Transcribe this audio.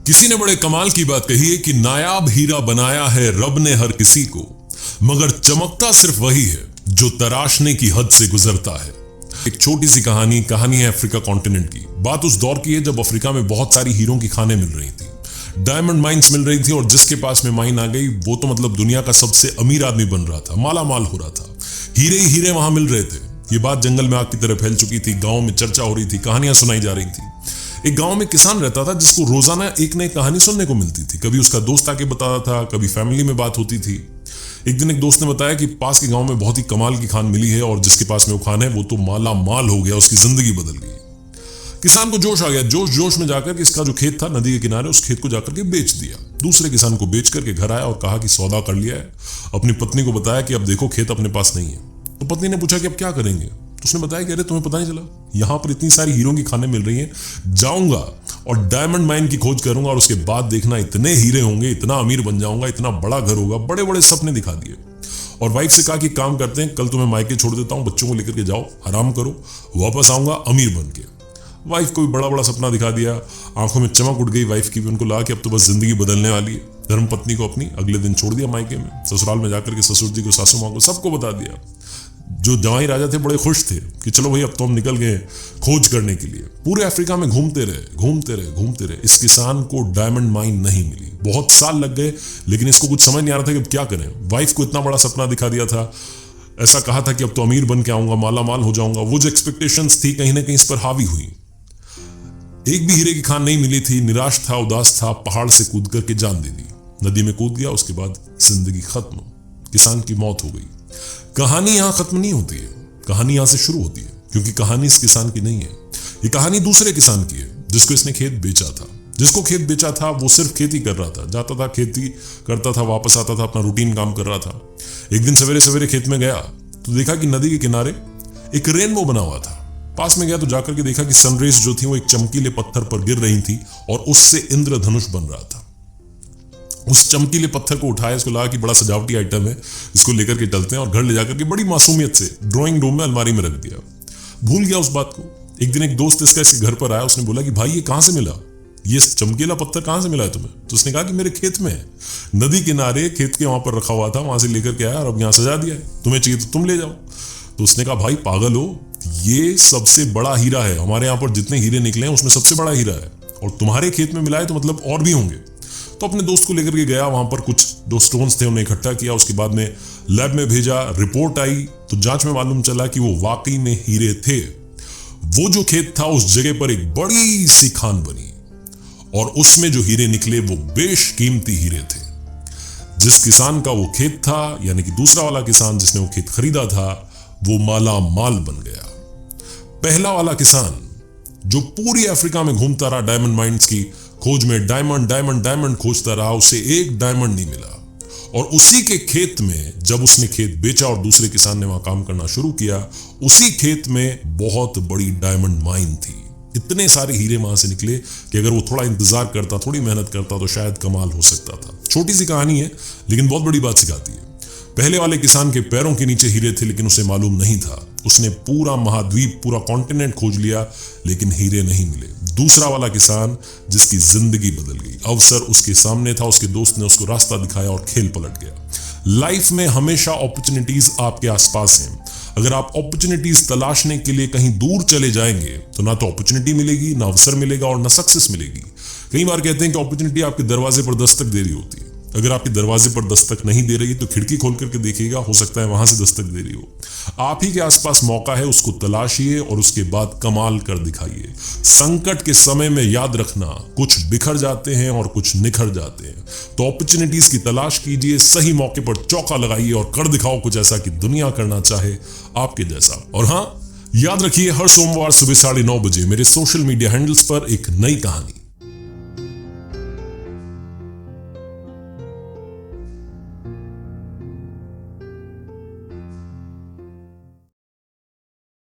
किसी ने बड़े कमाल की बात कही है कि नायाब हीरा बनाया है रब ने हर किसी को, मगर चमकता सिर्फ वही है जो तराशने की हद से गुजरता है। एक छोटी सी कहानी है अफ्रीका कॉन्टिनेंट की। बात उस दौर की है जब अफ्रीका में बहुत सारी हीरों की खानें मिल रही थी, डायमंड माइंस मिल रही थी, और जिसके पास में माइन आ गई वो तो मतलब दुनिया का सबसे अमीर आदमी बन रहा था, माला माल हो रहा था। हीरे ही हीरे वहां मिल रहे थे। ये बात जंगल में आग की तरह फैल चुकी थी, गांव में चर्चा हो रही थी, कहानियां सुनाई जा रही थी। एक गांव में किसान रहता था जिसको रोजाना एक नई कहानी सुनने को मिलती थी। कभी उसका दोस्त आके बताता था, कभी फैमिली में बात होती थी। एक दिन एक दोस्त ने बताया कि पास के गांव में बहुत ही कमाल की खान मिली है और जिसके पास में वो खान है वो तो माला माल हो गया, उसकी जिंदगी बदल गई। किसान को जोश आ गया, जोश में जाकर के इसका जो खेत था नदी के किनारे, उस खेत को जाकर के बेच दिया। दूसरे किसान को बेच करके घर आया और कहा कि सौदा कर लिया है। अपनी पत्नी को बताया कि अब देखो खेत अपने पास नहीं है। तो पत्नी ने पूछा कि अब क्या करेंगे? तो उसने बताया कि अरे तुम्हें पता नहीं चला, यहां पर इतनी सारी हीरों की खानें मिल रही हैं, जाऊंगा और डायमंड माइन की खोज करूंगा और उसके बाद देखना इतने हीरे होंगे, इतना अमीर बन जाऊंगा, इतना बड़ा घर होगा। बड़े बड़े सपने दिखा दिए और वाइफ से कहा कि काम करते हैं, कल तुम्हें मायके छोड़ देता हूं, बच्चों को लेकर के जाओ, आराम करो, वापस आऊंगा अमीर बन के। वाइफ को भी बड़ा बड़ा सपना दिखा दिया, आंखों में चमक उठ गई वाइफ की भी। उनको लगा कि अब तो बस जिंदगी बदलने वाली है। धर्म पत्नी को अपनी अगले दिन छोड़ दिया मायके में। ससुराल में जाकर के ससुर जी को, सासू माँ को, सबको बता दिया। जो जवाई राजा थे बड़े खुश थे कि चलो भाई अब तो हम निकल गए खोज करने के लिए। पूरे अफ्रीका में घूमते रहे। इस किसान को डायमंड माइन नहीं मिली। बहुत साल लग गए, लेकिन इसको कुछ समझ नहीं आ रहा था कि अब क्या करें। वाइफ को इतना बड़ा सपना दिखा दिया था, ऐसा कहा था कि अब तो अमीर बन के आऊंगा, माला माल हो जाऊंगा। वो जो एक्सपेक्टेशंस थी कहीं ना कहीं इस पर हावी हुई। एक भी हीरे की खान नहीं मिली थी। निराश था, उदास था, पहाड़ से कूद करके जान दे दी। नदी में कूद गया, उसके बाद जिंदगी खत्म, किसान की मौत हो गई। कहानी यहां खत्म नहीं होती है, कहानी यहां से शुरू होती है, क्योंकि कहानी इस किसान की नहीं है। ये कहानी दूसरे किसान की है जिसको इसने खेत बेचा था। जिसको खेत बेचा था वो सिर्फ खेती कर रहा था, जाता था खेती करता था, वापस आता था, अपना रूटीन काम कर रहा था। एक दिन सवेरे सवेरे खेत में गया तो देखा कि नदी के किनारे एक रेनबो बना हुआ था। पास में गया तो जाकर के देखा कि सनरेज जो थी वो एक चमकीले पत्थर पर गिर रही थी और उससे इंद्रधनुष बन रहा था। उस चमकीले पत्थर को उठाया, इसको लगा कि बड़ा सजावटी आइटम है, इसको लेकर के चलते हैं, और घर ले जाकर के बड़ी मासूमियत से ड्राइंग रूम में अलमारी में रख दिया। भूल गया उस बात को। एक दिन एक दोस्त इसके घर पर आया, उसने बोला कि भाई ये कहां से मिला, ये चमकीला पत्थर कहां से मिला है तुम्हें? तो उसने कहा कि मेरे खेत में है, नदी किनारे खेत के वहां पर रखा हुआ था, वहां से लेकर के आया और अब यहां सजा दिया है, तुम्हें चाहिए तो तुम ले जाओ। तो उसने कहा भाई पागल हो, ये सबसे बड़ा हीरा है, हमारे यहाँ पर जितने हीरे निकले हैं उसमें सबसे बड़ा हीरा है, और तुम्हारे खेत में मिला है तो मतलब और भी होंगे। तो अपने दोस्त को लेकर के गया, वहां पर कुछ जो स्टोन्स थे उन्हें इकट्ठा किया, उसके बाद में लैब में भेजा। रिपोर्ट आई तो जांच में मालूम चला कि वो वाकई में हीरे थे। वो जो खेत था उस जगह पर एक बड़ी सी खान बनी और उसमें जो हीरे निकले वो बेशकीमती हीरे थे। जिस किसान का वो खेत था, यानी कि दूसरा वाला किसान जिसने वो खेत खरीदा था, वो माला माल बन गया। पहला वाला किसान जो पूरी अफ्रीका में घूमता रहा डायमंड माइंस की खोज में, डायमंड खोजता रहा, उसे एक डायमंड नहीं मिला। और उसी के खेत में जब उसने खेत बेचा और दूसरे किसान ने वहां काम करना शुरू किया, उसी खेत में बहुत बड़ी डायमंड माइन थी। इतने सारे हीरे वहां से निकले कि अगर वो थोड़ा इंतजार करता, थोड़ी मेहनत करता तो शायद कमाल हो सकता था। छोटी सी कहानी है लेकिन बहुत बड़ी बात सिखाती है। पहले वाले किसान के पैरों के नीचे हीरे थे लेकिन उसे मालूम नहीं था। उसने पूरा महाद्वीप, पूरा कॉन्टिनेंट खोज लिया लेकिन हीरे नहीं मिले। दूसरा वाला किसान जिसकी जिंदगी बदल गई, अवसर उसके सामने था, उसके दोस्त ने उसको रास्ता दिखाया और खेल पलट गया। लाइफ में हमेशा अपॉर्चुनिटीज आपके आसपास हैं। अगर आप अपॉर्चुनिटीज तलाशने के लिए कहीं दूर चले जाएंगे तो ना तो अपॉर्चुनिटी मिलेगी, ना अवसर मिलेगा और ना सक्सेस मिलेगी। कई बार कहते हैं कि अपॉर्चुनिटी आपके दरवाजे पर दस्तक दे रही होती है। अगर आपके दरवाजे पर दस्तक नहीं दे रही तो खिड़की खोल करके देखिएगा, हो सकता है वहां से दस्तक दे रही हो। आप ही के आसपास मौका है, उसको तलाशिए और उसके बाद कमाल कर दिखाइए। संकट के समय में याद रखना, कुछ बिखर जाते हैं और कुछ निखर जाते हैं। तो अपॉर्चुनिटीज की तलाश कीजिए, सही मौके पर चौका लगाइए और कर दिखाओ कुछ ऐसा कि दुनिया करना चाहे आपके जैसा। और हाँ, याद रखिए हर सोमवार सुबह 9:30 बजे मेरे सोशल मीडिया हैंडल्स पर एक नई कहानी।